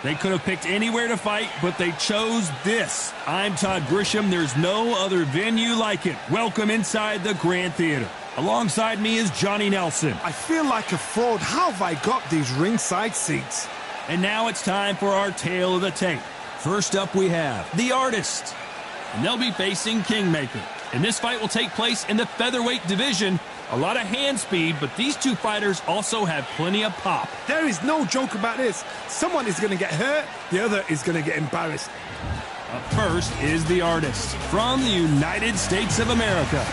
They could have picked anywhere to fight, but they chose this. I'm Todd Grisham. There's no other venue like it. Welcome inside the Grand Theater. Alongside me is Johnny Nelson. I feel like a fraud. How have I got these ringside seats? And now it's time for our tale of the tape. First up we have The Artist. And they'll be facing Kingmaker. And this fight will take place in the featherweight division. A lot of hand speed, but these two fighters also have plenty of pop. There is no joke about this. Someone is going to get hurt, the other is going to get embarrassed. Up first is The Artist from the United States of America.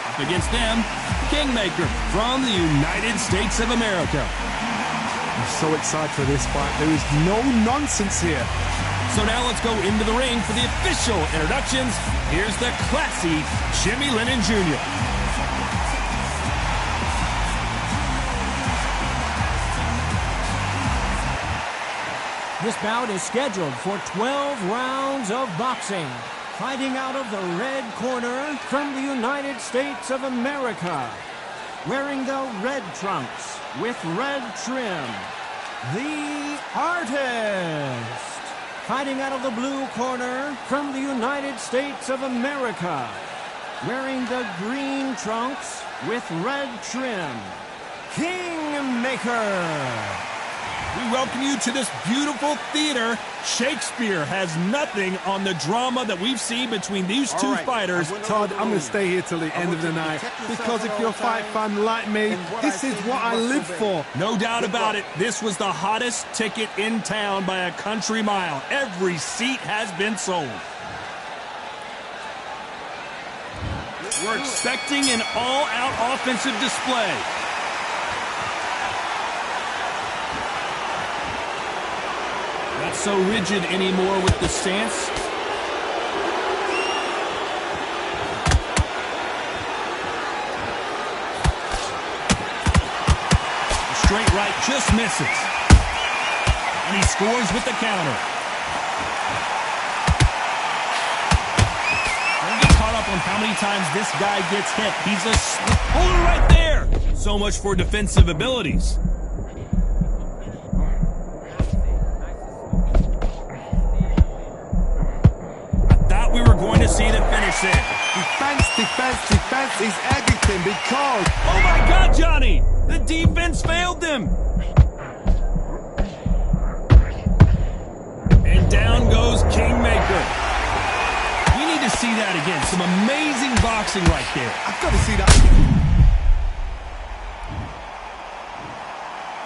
Up against them, Kingmaker from the United States of America. I'm so excited for this fight. There is no nonsense here. So now let's go into the ring for the official introductions. Here's the classy Jimmy Lennon Jr. This bout is scheduled for 12 rounds of boxing. Fighting out of the red corner from the United States of America. Wearing the red trunks with red trim, The Artist. Fighting out of the blue corner from the United States of America. Wearing the green trunks with red trim, Kingmaker. We welcome you to this beautiful theater. Shakespeare has nothing on the drama that we've seen between these two fighters. Todd, I'm going to stay here till the end of the night, because if you're a fight fan like me, this is what I live for. No doubt about it, this was the hottest ticket in town by a country mile. Every seat has been sold. We're expecting an all-out offensive display. Not so rigid anymore with the stance. The straight right just misses. And he scores with the counter. Don't get caught up on how many times this guy gets hit. He's a holder right there. So much for defensive abilities. We were going to see the finish there. Defense, defense, defense is everything, because... Oh my God, Johnny! The defense failed them! And down goes Kingmaker. We need to see that again. Some amazing boxing right there. I've got to see that.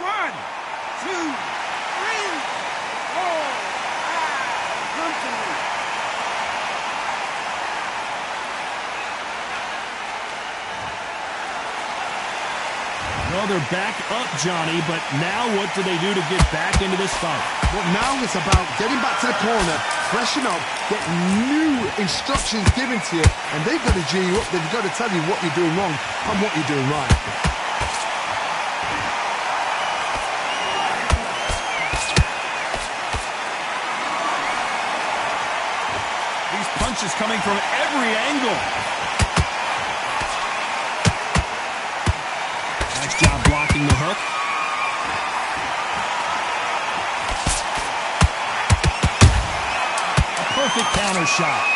1, 2, 3, 4, 5. Well, they're back up, Johnny, but now what do they do to get back into this fight? Well, now it's about getting back to the corner, freshen up, get new instructions given to you, and they've got to G you up. They've got to tell you what you're doing wrong and what you're doing right. These punches coming from every angle. Nice job blocking the hook. A perfect counter shot.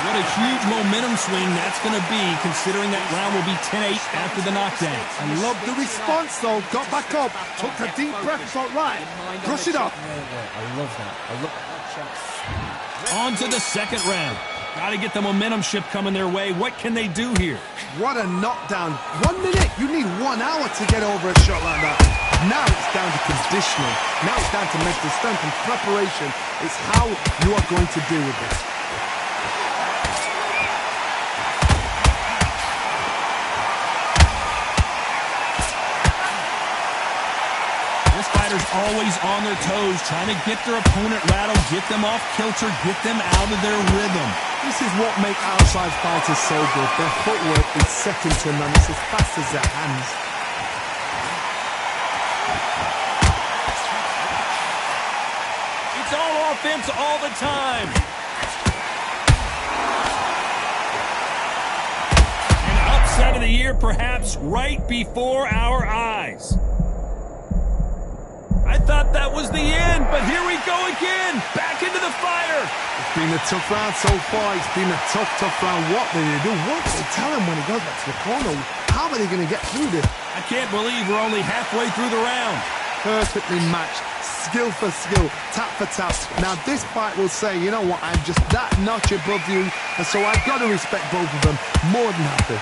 What a huge momentum swing that's going to be, considering that round will be 10-8 after the knockdown. I love the response, though. Got back up, took a deep breath, thought, right, brush it off. I love that. I love that. On to the second round. Got to get the momentum shift coming their way. What can they do here? What a knockdown. 1 minute. You need 1 hour to get over a shot like that. Now it's down to conditioning. Now it's down to mental strength and preparation. It's how you are going to deal with this. This fighter's always on their toes, trying to get their opponent rattled, get them off kilter, get them out of their rhythm. This is what makes outside fighters so good. Their footwork is second to none. It's as fast as their hands. It's all offense all the time. An upset of the year, perhaps right before our eyes. I thought that was the end, but here we go again. Back into the fire. It's been a tough round so far. It's been a tough round. What did they do? What did they tell him when he goes back to the corner? How are they going to get through this? I can't believe we're only halfway through the round. Perfectly matched. Skill for skill. Tap for tap. Now this fight will say, you know what, I'm just that notch above you. And so I've got to respect both of them. More than happy.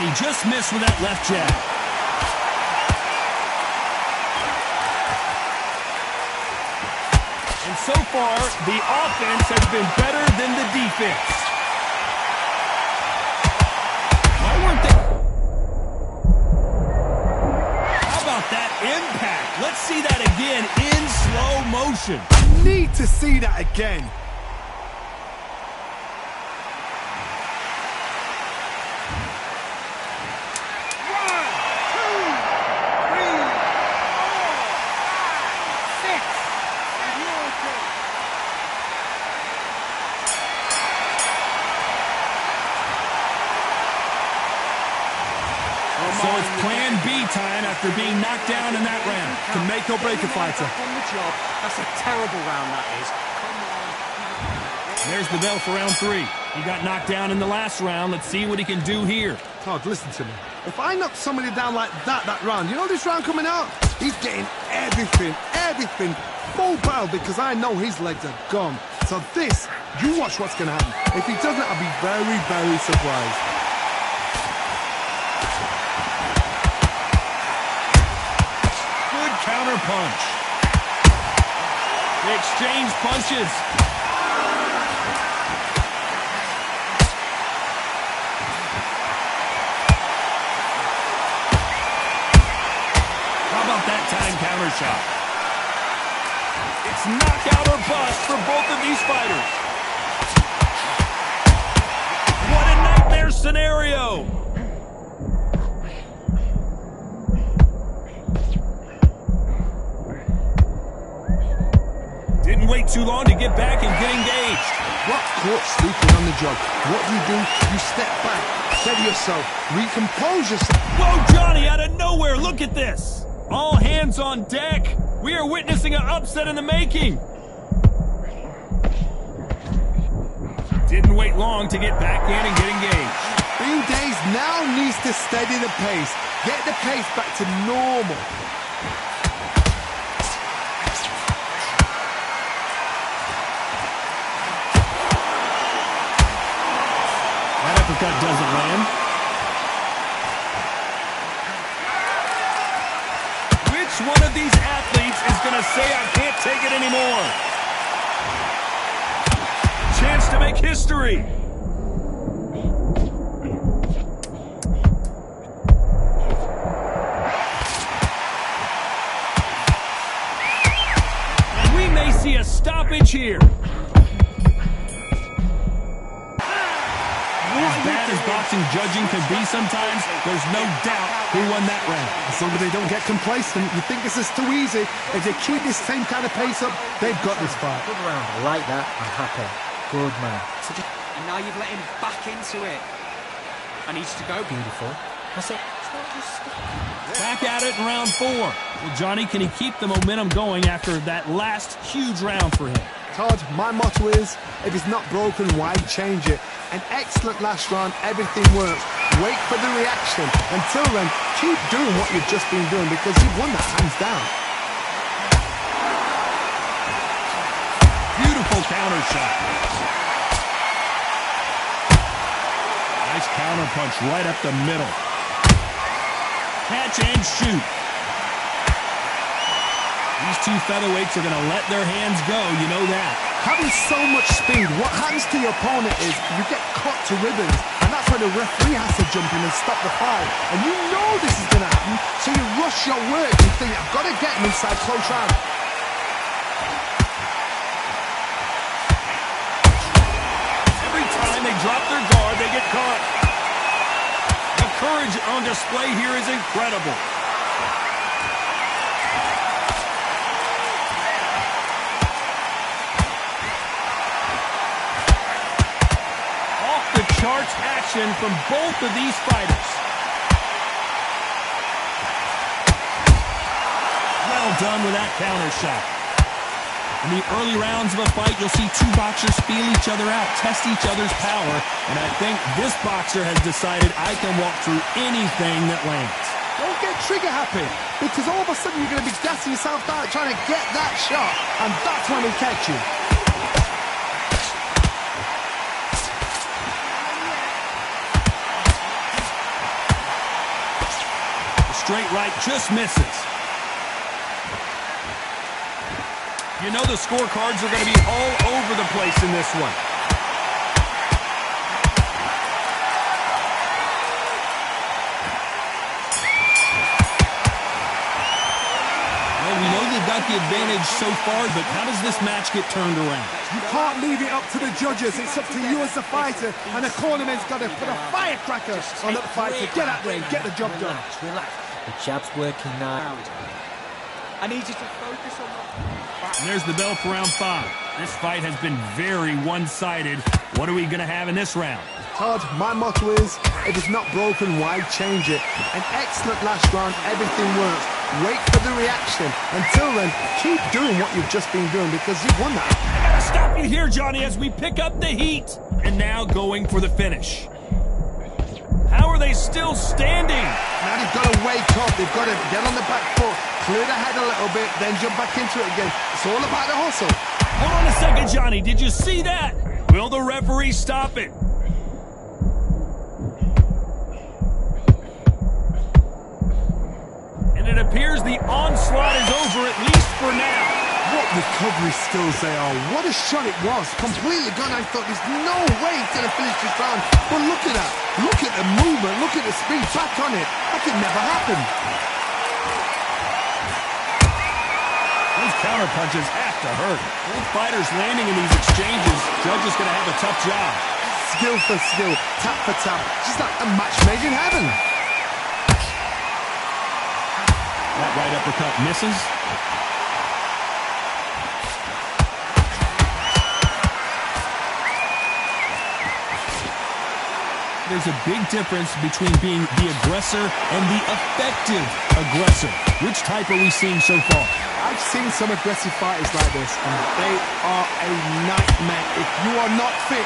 He just missed with that left jab. And so far, the offense has been better than the defense. Why weren't they... How about that impact? Let's see that again in slow motion. I need to see that again. So it's plan B time after being knocked down in that round. Can make or break a fighter. On the job. That's a terrible round, that is. There's the bell for round 3. He got knocked down in the last round. Let's see what he can do here. Todd, listen to me. If I knock somebody down like that round, you know this round coming out? He's getting everything, full barrel, because I know his legs are gone. So this, you watch what's going to happen. If he doesn't, I'll be very, very surprised. Good counter punch. They exchange punches. That time counter shot. It's knockout or bust for both of these fighters. What a nightmare scenario. Didn't wait too long to get back and get engaged. What caught sleeping on the job? What do? You step back, steady yourself, recompose yourself. Whoa, Johnny, out of nowhere, look at this. All hands on deck. We are witnessing an upset in the making. Didn't wait long to get back in and get engaged. Bean Days now needs to steady the pace. Get the pace back to normal. That uppercut doesn't land. One of these athletes is going to say, I can't take it anymore. Chance to make history. And we may see a stoppage here. As bad as boxing judging can be sometimes, there's no doubt who won that round. As long as they don't get complacent, you think this is too easy. If they keep this same kind of pace up, they've got this fight. Good round. I like that. I'm happy. Good man. And now you've let him back into it. I need you to go. Beautiful. That's it. Back at it in round 4. Well, Johnny, can he keep the momentum going after that last huge round for him? Todd, my motto is, if it's not broken, why change it? An excellent last round, everything works. Wait for the reaction. Until then, keep doing what you've just been doing, because you've won that hands down. Beautiful counter shot. Nice counter punch right up the middle. Catch and shoot. These two featherweights are going to let their hands go, you know that. Having so much speed, what happens to your opponent is you get cut to ribbons, and that's where the referee has to jump in and stop the fight. And you know this is going to happen, so you rush your work. You think, I've got to get him inside close round. Every time they drop their guard, they get caught. The courage on display here is incredible. Charts action from both of these fighters. Well done with that counter shot. In the early rounds of a fight, you'll see two boxers feel each other out, test each other's power, and I think this boxer has decided I can walk through anything that lands. Don't get trigger happy, because all of a sudden you're going to be gassing yourself out trying to get that shot, and that's when he catch you. Straight right just misses. You know the scorecards are going to be all over the place in this one. Well, we know they've got the advantage so far, but how does this match get turned around? You can't leave it up to the judges. It's up to you as the fighter, and the cornerman's got to put a firecracker on that fight to get out there and get the job done. Relax. The jab's working now. I need you to focus on that. And there's the bell for round 5. This fight has been very one-sided. What are we going to have in this round? Todd, my motto is, if it's not broken, why change it? An excellent last round, everything works. Wait for the reaction. Until then, keep doing what you've just been doing because you've won that. I gotta stop you here, Johnny, as we pick up the heat. And now going for the finish. How are they still standing? Now they've got to wake up. They've got to get on the back foot, clear the head a little bit, then jump back into it again. It's all about the hustle. Hold on a second, Johnny. Did you see that? Will the referee stop it? And it appears the onslaught is over, at least for now. What recovery skills they are. What a shot it was. Completely gone. I thought there's no way he's going to finish this round. But look at that. Look at the movement. Look at the speed. Back on it. That could never happen. Those counter punches have to hurt. Both fighters landing in these exchanges. Judge is going to have a tough job. Skill for skill. Tap for tap. Just like a match made in heaven. That right uppercut misses. There's a big difference between being the aggressor and the effective aggressor. Which type are we seeing so far? I've seen some aggressive fighters like this, and they are a nightmare. If you are not fit,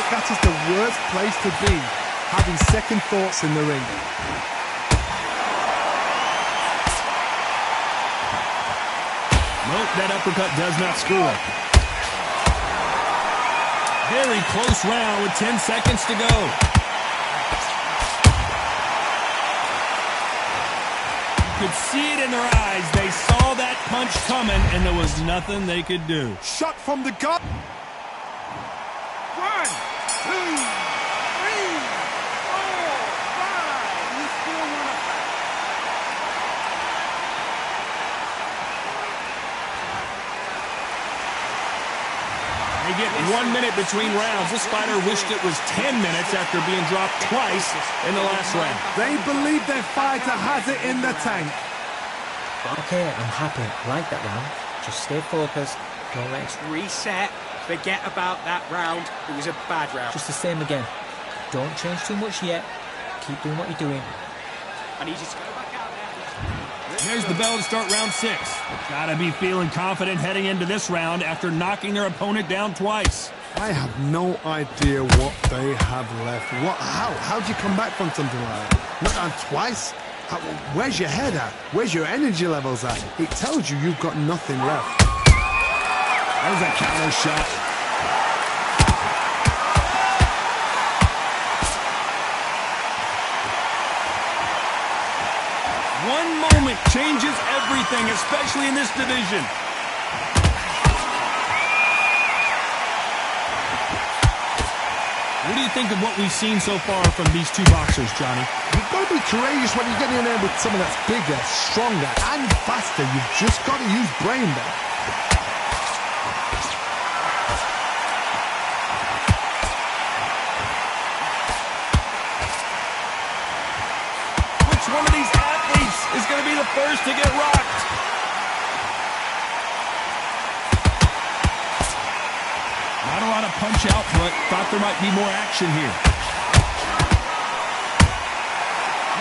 that is the worst place to be, having second thoughts in the ring. Nope, that uppercut does not score. Very close round with 10 seconds to go. You could see it in their eyes. They saw that punch coming, and there was nothing they could do. Shot from the gut. 1, 2, 3, 4, 5. You still want to... They get 1 minute between rounds. This fighter wished it was 10 minutes after being dropped twice in the last round. They believe their fighter has it in the tank. Okay, I'm happy. I like that round. Just stay focused. Don't let it reset. Forget about that round. It was a bad round. Just the same again. Don't change too much yet. Keep doing what you're doing. I need you to go back out there. There's the bell to start round 6. Gotta be feeling confident heading into this round after knocking their opponent down twice. I have no idea what they have left. How do you come back from something like that? Knocked down twice? Where's your head at? Where's your energy levels at? It tells you you've got nothing left. There's a counter shot. One moment changes everything, especially in this division. What do you think of what we've seen so far from these two boxers, Johnny? You've got to be courageous when you're getting in there with someone that's bigger, stronger, and faster. You've just got to use brain there. Which one of these athletes is going to be the first to get rocked? Not a lot of punch out, but thought there might be more action here.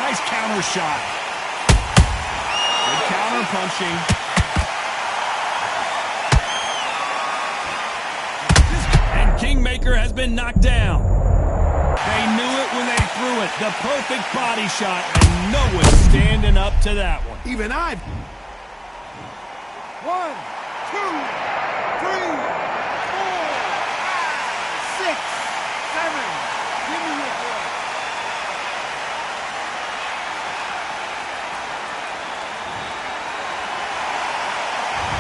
Nice counter shot. Good counter punching. And Kingmaker has been knocked down. They knew it when they threw it. The perfect body shot, and no one standing up to that one. Even I. 1, 2, 3, 4, 5, 6, 7. Give me your boy.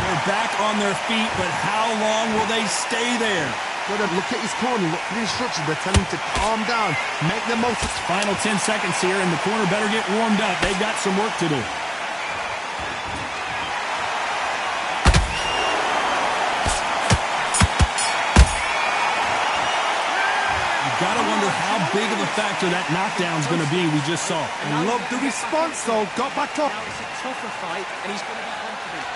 They're back on their feet, but how long will they stay there? Got to look at his corner, look for the instructions. They're telling him to calm down, make the most of it. Final 10 seconds here, and the corner better get warmed up. They've got some work to do. You've got to wonder how big of a factor that knockdown's going to be we just saw. I love the response, though. Got back up. Now it's a tougher fight, and he's going to be confident.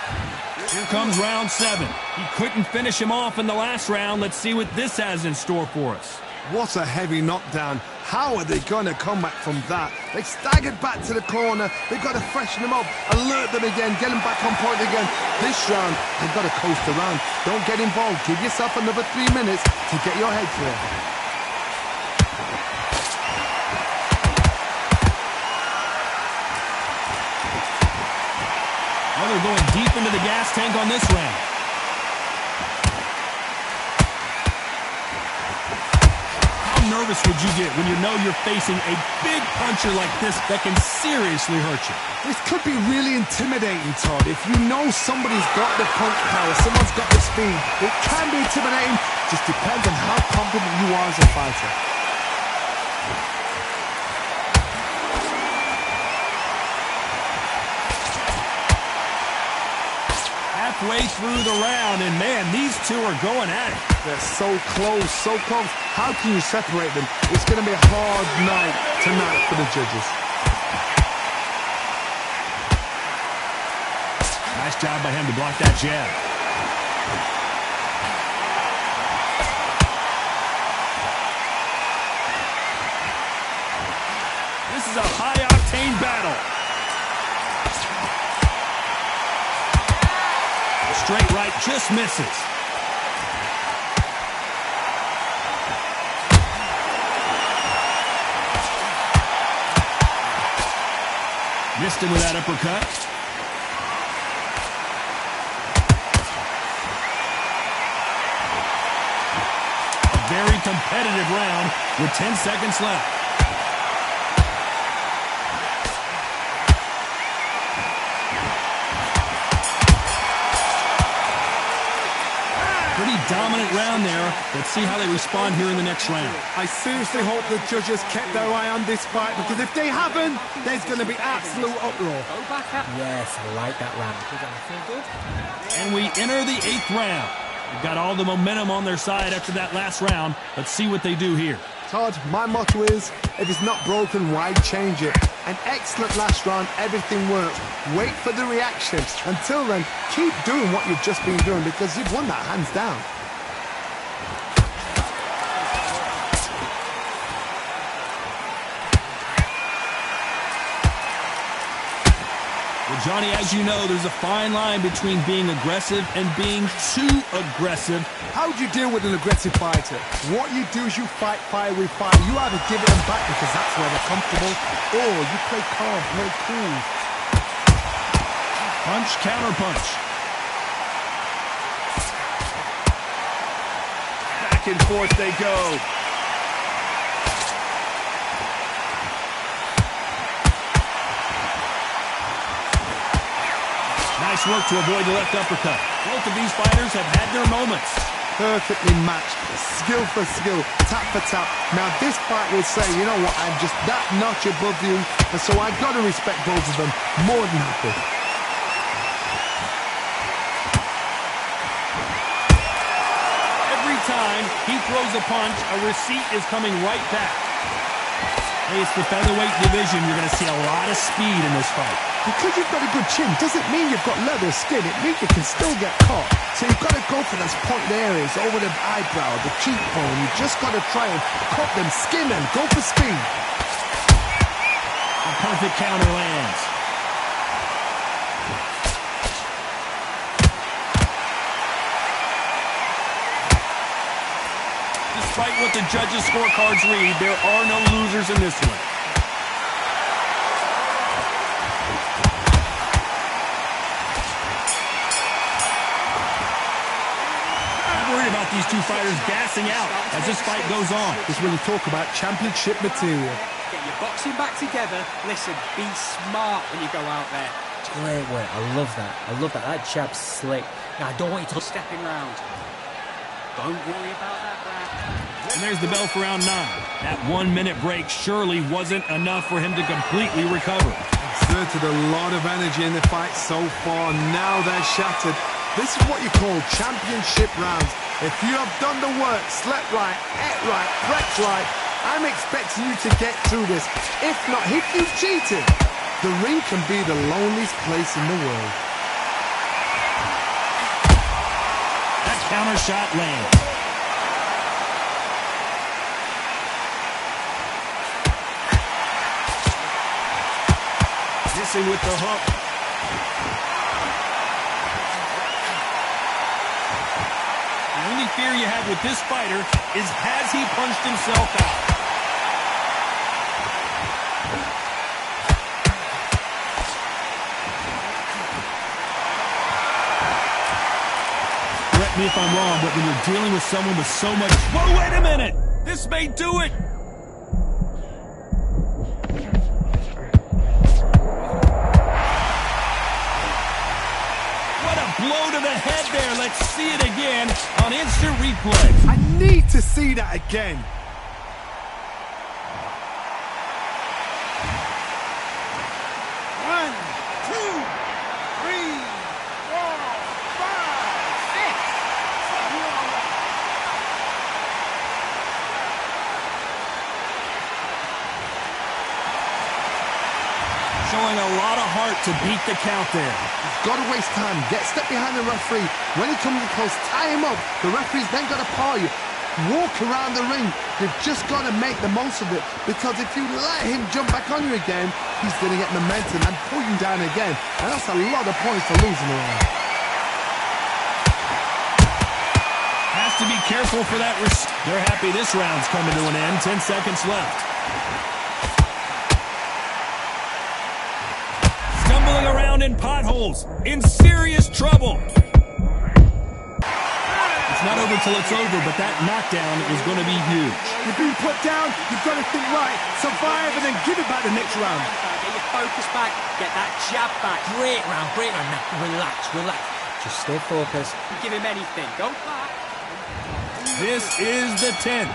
Here comes round 7. He couldn't finish him off in the last round. Let's see what this has in store for us. What a heavy knockdown. How are they going to come back from that? They staggered back to the corner. They've got to freshen them up, alert them again, get them back on point again. This round, they've got to coast around. Don't get involved. Give yourself another 3 minutes to get your head clear. Well, they're going deep into the gas tank on this round. How nervous would you get when you know you're facing a big puncher like this that can seriously hurt you? This could be really intimidating, Todd. If you know somebody's got the punch power, someone's got the speed, it can be intimidating. Just depends on how confident you are as a fighter. Halfway through the round, and man, these two are going at it. They're so close, so close. How can you separate them? It's going to be a hard night tonight for the judges. Nice job by him to block that jab. This is a high-octane battle. Straight right just misses. Missed him with that uppercut. A very competitive round with 10 seconds left. Pretty dominant round there. Let's see how they respond here in the next round. I seriously hope the judges kept their eye on this fight, because if they haven't, there's going to be absolute uproar. Go back up. Yes, I like that round. Good, I feel good. And we enter the 8th round. They've got all the momentum on their side after that last round. Let's see what they do here. Todd, my motto is, if it's not broken, why change it? An excellent last round, everything worked. Wait for the reaction. Until then, keep doing what you've just been doing, because you've won that hands down. Well, Johnny, as you know, there's a fine line between being aggressive and being too aggressive. How do you deal with an aggressive fighter? What you do is you fight fire with fire. You either give it them back because that's where they're comfortable, or you play calm, play cool. Punch, counter punch. Back and forth they go. Nice work to avoid the left uppercut. Both of these fighters have had their moments. Perfectly matched, skill for skill, tap for tap. Now this fight will say, you know what, I'm just that notch above you, and so I've got to respect both of them. More than happy. Every time he throws a punch, a receipt is coming right back. Hey, it's the featherweight division. You're going to see a lot of speed in this fight. Because you've got a good chin doesn't mean you've got leather skin. It means you can still get caught. So you've got to go for those pointed areas over the eyebrow, the cheekbone. You've just got to try and cut them, skin them, go for speed. A perfect counter lands. Despite what the judges' scorecards read, there are no losers in this one. I'm worried about these two fighters gassing out as this fight goes on. This is when you talk about championship material. Get your boxing back together. Listen, be smart when you go out there. Great work. I love that. I love that. That jab's slick. Now, I don't want you to stepping round. Don't worry about that, Brad. And there's the bell for round 9. That 1 minute break surely wasn't enough for him to completely recover. Exerted a lot of energy in the fight so far. Now they're shattered. This is what you call championship rounds. If you have done the work, slept right, ate right, prepped right, I'm expecting you to get through this. If not, if you've cheated, the ring can be the loneliest place in the world. That counter shot lands. Missing with the hook. The only fear you have with this fighter is has he punched himself out? Correct me if I'm wrong, but when you're dealing with someone with so much... Whoa, wait a minute! This may do it! Blow to the head there. Let's see it again on instant replay. I need to see that again. One, two, three, four, five, six. Showing a lot of heart to beat the count there. Got to waste time. Get step behind the referee. When he comes close, tie him up. The referee's then got to paw you. Walk around the ring. You've just got to make the most of it. Because if you let him jump back on you again, he's going to get momentum and pull you down again. And that's a lot of points for losing around. Has to be careful for that. They're happy this round's coming to an end. 10 seconds left. Stumbling around in potholes, in serious trouble. It's not over till it's over, but that knockdown is going to be huge. You've been put down, you've got to think right, survive, and then give it back the next round. Get your focus back, get that jab back. Great round, great round. Now, relax, relax. Just stay focused. Give him anything, don't back. This is the 10th.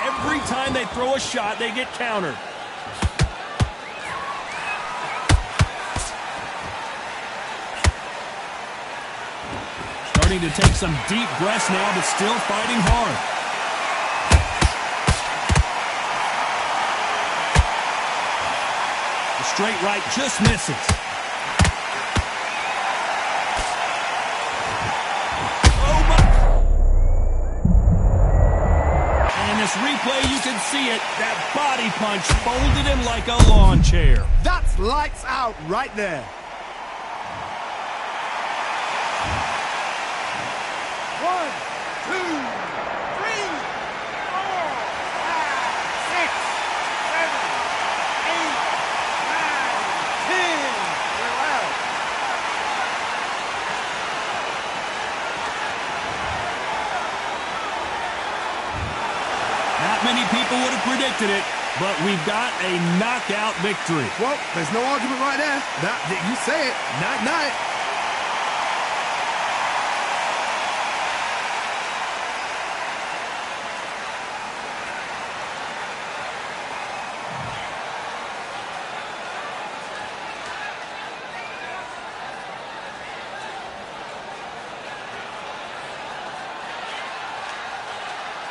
Every time they throw a shot, they get countered. Starting to take some deep breaths now, but still fighting hard. The straight right just misses. This replay, you can see it. That body punch folded him like a lawn chair. That's lights out right there. One, two, three, four, five, six, seven, eight, nine, 10. We're out. Not many people would have predicted it. but we've got a knockout victory. Well, there's no argument right there. You say it. Night-night.